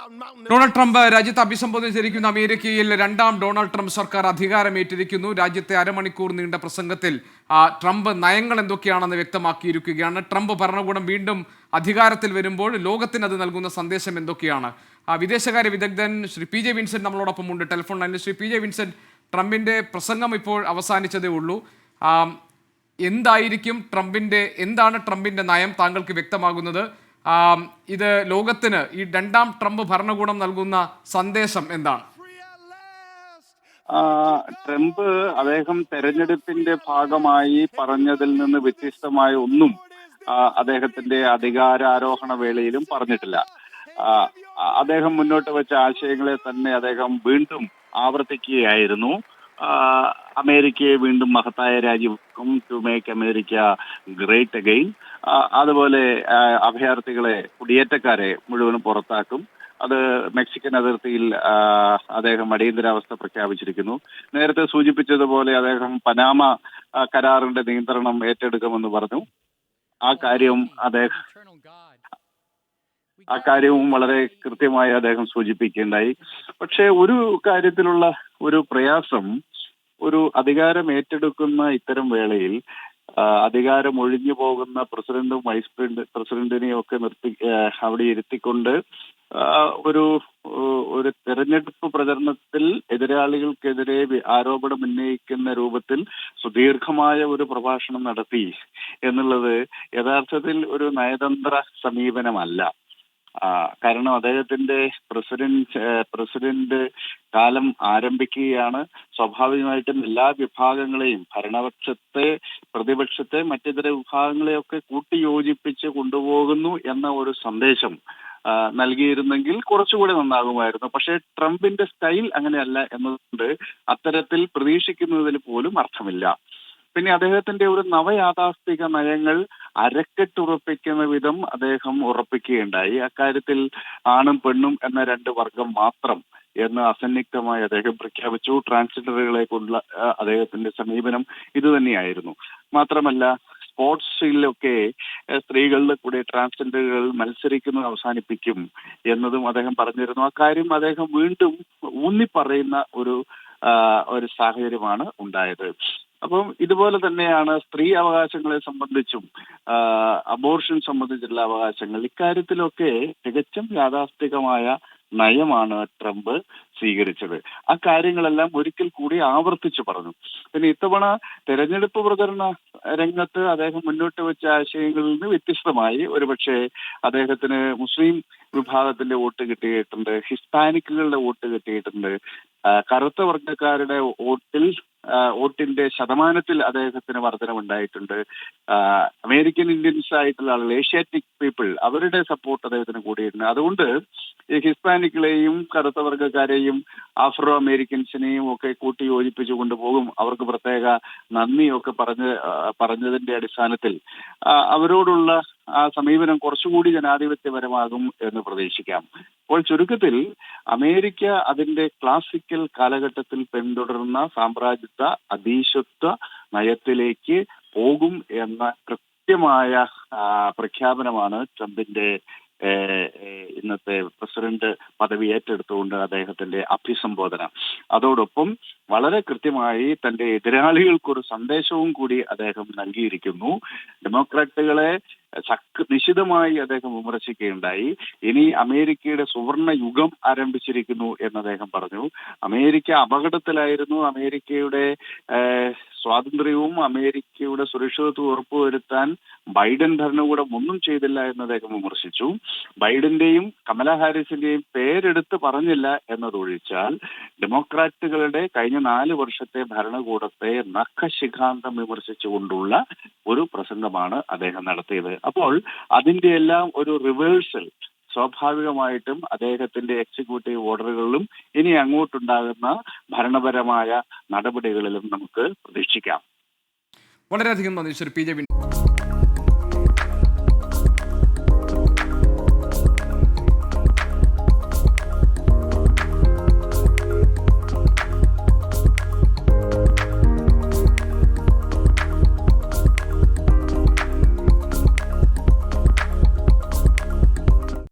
Donald Trump രാജ്യത്ത് അഭിസംബോധന ചെയ്തിരിക്കുന്ന അമേരിക്കയിൽ രണ്ടാം ഡൊണാൾഡ് ട്രംപ് സർക്കാർ അധികാരമേറ്റിരിക്കുന്നു. രാജ്യത്തെ അരമണിക്കൂർ നീണ്ട പ്രസംഗത്തിൽ ട്രംപ് നയങ്ങൾ എന്തൊക്കെയാണെന്ന് വ്യക്തമാക്കിയിരിക്കുകയാണ്. ട്രംപ് ഭരണകൂടം വീണ്ടും അധികാരത്തിൽ വരുമ്പോൾ ലോകത്തിന് അത് നൽകുന്ന സന്ദേശം എന്തൊക്കെയാണ്? വിദേശകാര്യ വിദഗ്ധൻ ശ്രീ പി ജെ വിൻസെന്റ് നമ്മളോടൊപ്പം ഉണ്ട് ടെലിഫോൺ ലൈനിൽ. ശ്രീ പി ജെ വിൻസെന്റ്, ട്രംപിന്റെ പ്രസംഗം ഇപ്പോൾ അവസാനിച്ചതേ ഉള്ളൂ. എന്താണ് ട്രംപിന്റെ നയം താങ്കൾക്ക് വ്യക്തമാകുന്നത്? ഇത് ലോകത്തിന് ഈ രണ്ടാം ട്രംപ് ഭരണകൂടം നൽകുന്ന സന്ദേശം എന്താണ്? ട്രംപ് അദ്ദേഹം തെരഞ്ഞെടുപ്പിന്റെ ഭാഗമായി പറഞ്ഞതിൽ നിന്ന് വ്യത്യസ്തമായ ഒന്നും അദ്ദേഹത്തിന്റെ അധികാരാരോഹണ വേളയിലും പറഞ്ഞിട്ടില്ല. അദ്ദേഹം മുന്നോട്ട് വെച്ച ആശയങ്ങളെ തന്നെ അദ്ദേഹം വീണ്ടും ആവർത്തിക്കുകയായിരുന്നു. അമേരിക്കയെ വീണ്ടും മഹത്തായ രാജ്യം, to make America great again. അതുപോലെ അഭയാർത്ഥികളെ, കുടിയേറ്റക്കാരെ മുഴുവനും പുറത്താക്കും. അത് മെക്സിക്കൻ അതിർത്തിയിൽ അദ്ദേഹം അടിയന്തരാവസ്ഥ പ്രഖ്യാപിച്ചിരിക്കുന്നു. നേരത്തെ സൂചിപ്പിച്ചതുപോലെ അദ്ദേഹം പനാമ കരാറിന്റെ നിയന്ത്രണം ഏറ്റെടുക്കുമെന്ന് പറഞ്ഞു. ആ കാര്യവും വളരെ കൃത്യമായി അദ്ദേഹം സൂചിപ്പിക്കുകയുണ്ടായി. പക്ഷേ ഒരു കാര്യത്തിലുള്ള ഒരു പ്രയാസം, ഒരു അധികാരം ഏറ്റെടുക്കുന്ന ഇത്തരം വേളയിൽ അധികാരം ഒഴിഞ്ഞു പോകുന്ന പ്രസിഡന്റും വൈസ് പ്രസിഡന്റിനെയും ഒക്കെ അവിടെ ഇരുത്തിക്കൊണ്ട് ഒരു തെരഞ്ഞെടുപ്പ് പ്രചരണത്തിൽ എതിരാളികൾക്കെതിരെ ആരോപണം ഉന്നയിക്കുന്ന രൂപത്തിൽ സുദീർഘമായ ഒരു പ്രഭാഷണം നടത്തി എന്നുള്ളത് യഥാർത്ഥത്തിൽ ഒരു നയതന്ത്ര സമീപനമല്ല. കാരണം അദ്ദേഹത്തിന്റെ പ്രസിഡന്റ് കാലം ആരംഭിക്കുകയാണ്. സ്വാഭാവികമായിട്ടും എല്ലാ വിഭാഗങ്ങളെയും, ഭരണപക്ഷത്തെ, പ്രതിപക്ഷത്തെ, മറ്റിതര വിഭാഗങ്ങളെയൊക്കെ കൂട്ടിയോജിപ്പിച്ച് കൊണ്ടുപോകുന്നു എന്ന ഒരു സന്ദേശം നൽകിയിരുന്നെങ്കിൽ കുറച്ചുകൂടി നന്നാകുമായിരുന്നു. പക്ഷേ ട്രംപിന്റെ സ്റ്റൈൽ അങ്ങനെയല്ല എന്നതുകൊണ്ട് അത്തരത്തിൽ പ്രതീക്ഷിക്കുന്നതിൽ പോലും അർത്ഥമില്ല. പിന്നെ അദ്ദേഹത്തിന്റെ ഒരു നവയാഥാസ്ഥിക നയങ്ങൾ അരക്കെട്ടുറപ്പിക്കുന്ന വിധം അദ്ദേഹം ഉറപ്പിക്കുകയുണ്ടായി. അക്കാര്യത്തിൽ ആണും പെണ്ണും എന്ന രണ്ട് വർഗം മാത്രം എന്ന് അസന്നിഗ്ധമായി അദ്ദേഹം പ്രഖ്യാപിച്ചു. ട്രാൻസ്ജെൻഡറുകളെ കൊണ്ടുള്ള അദ്ദേഹത്തിന്റെ സമീപനം ഇതുതന്നെയായിരുന്നു. മാത്രമല്ല, സ്പോർട്സിലൊക്കെ സ്ത്രീകളുടെ കൂടെ ട്രാൻസ്ജെൻഡറുകൾ മത്സരിക്കുന്നത് അവസാനിപ്പിക്കും എന്നതും അദ്ദേഹം പറഞ്ഞിരുന്നു. അക്കാര്യം അദ്ദേഹം വീണ്ടും ഊന്നിപ്പറയുന്ന ഒരു സാഹചര്യമാണ് ഉണ്ടായത്. അപ്പം ഇതുപോലെ തന്നെയാണ് സ്ത്രീ അവകാശങ്ങളെ സംബന്ധിച്ചും അബോർഷൻ സംബന്ധിച്ചുള്ള അവകാശങ്ങൾ. ഇക്കാര്യത്തിലൊക്കെ തികച്ചും യാഥാസ്ഥികമായ നയമാണ് ട്രംപ് സ്വീകരിച്ചത്. ആ കാര്യങ്ങളെല്ലാം ഒരിക്കൽ കൂടി ആവർത്തിച്ചു പറഞ്ഞു. പിന്നെ ഇത്തവണ തെരഞ്ഞെടുപ്പ് പ്രചരണ രംഗത്ത് അദ്ദേഹം മുന്നോട്ട് വെച്ച ആശയങ്ങളിൽ നിന്ന് വ്യത്യസ്തമായി ഒരുപക്ഷെ അദ്ദേഹത്തിന് മുസ്ലിം വിഭാഗത്തിന്റെ വോട്ട് കിട്ടിയിട്ടുണ്ട്, ഹിസ്പാനിക്കുകളുടെ വോട്ട് കിട്ടിയിട്ടുണ്ട്, കറുത്ത വർഗ്ഗക്കാരുടെ വോട്ടിന്റെ ശതമാനത്തിൽ അദ്ദേഹത്തിന് വർധനമുണ്ടായിട്ടുണ്ട്. അമേരിക്കൻ ഇന്ത്യൻസ് ആയിട്ടുള്ള ആളുകൾ, ഏഷ്യാറ്റിക് പീപ്പിൾ, അവരുടെ സപ്പോർട്ട് അദ്ദേഹത്തിന് കൂടിയിട്ടുണ്ട്. അതുകൊണ്ട് ഈ ഹിസ്പാനിക്കുകളെയും കറുത്ത വർഗ്ഗക്കാരെയും ആഫ്രോ അമേരിക്കൻസിനെയും ഒക്കെ കൂട്ടി യോജിപ്പിച്ചു കൊണ്ടുപോകും. അവർക്ക് പ്രത്യേക നന്ദിയൊക്കെ പറഞ്ഞതിന്റെ അടിസ്ഥാനത്തിൽ അവരോടുള്ള ആ സമീപനം കുറച്ചുകൂടി ജനാധിപത്യപരമാകും എന്ന് പ്രതീക്ഷിക്കാം. അപ്പോൾ ചുരുക്കത്തിൽ അമേരിക്ക അതിന്റെ ക്ലാസിക്കൽ കാലഘട്ടത്തിൽ പിന്തുടർന്ന സാമ്രാജ്യത്വ അധീശത്വ നയത്തിലേക്ക് പോകും എന്ന കൃത്യമായ പ്രഖ്യാപനമാണ് ട്രംപിന്റെ ഇന്നത്തെ പ്രസിഡന്റ് പദവി ഏറ്റെടുത്തുകൊണ്ട് അദ്ദേഹത്തിന്റെ അഭിസംബോധന. അതോടൊപ്പം വളരെ കൃത്യമായി തന്റെ എതിരാളികൾക്കൊരു സന്ദേശവും കൂടി അദ്ദേഹം നൽകിയിരിക്കുന്നു. ഡെമോക്രാറ്റുകളെ നിശിതമായി അദ്ദേഹം വിമർശിക്കുകയുണ്ടായി. ഇനി അമേരിക്കയുടെ സുവർണ യുഗം ആരംഭിച്ചിരിക്കുന്നു എന്ന് അദ്ദേഹം പറഞ്ഞു. അമേരിക്ക അപകടത്തിലായിരുന്നു. അമേരിക്കയുടെ സ്വാതന്ത്ര്യവും അമേരിക്കയുടെ സുരക്ഷിതത്വം ഉറപ്പുവരുത്താൻ ബൈഡൻ ഭരണകൂടം ഒന്നും ചെയ്തില്ല എന്ന് അദ്ദേഹം വിമർശിച്ചു. ബൈഡന്റെയും കമല ഹാരിസിന്റെയും പേരെടുത്ത് പറഞ്ഞില്ല എന്നതൊഴിച്ചാൽ ഡെമോക്രാറ്റുകളുടെ കഴിഞ്ഞ 4 വർഷത്തെ ഭരണകൂടത്തെ നഖശിഖാന്തം വിമർശിച്ചുകൊണ്ടുള്ള ഒരു പ്രസംഗമാണ് അദ്ദേഹം നടത്തിയത്. അപ്പോൾ അതിന്റെ എല്ലാം ഒരു റിവേഴ്സൽ സ്വാഭാവികമായിട്ടും അദ്ദേഹത്തിന്റെ എക്സിക്യൂട്ടീവ് ഓർഡറുകളിലും ഇനി അങ്ങോട്ടുണ്ടാകുന്ന ഭരണപരമായ നടപടികളിലും നമുക്ക് പ്രതീക്ഷിക്കാം. വളരെയധികം നന്ദി ശ്രീ പി ജെ വിൻസെന്റ്.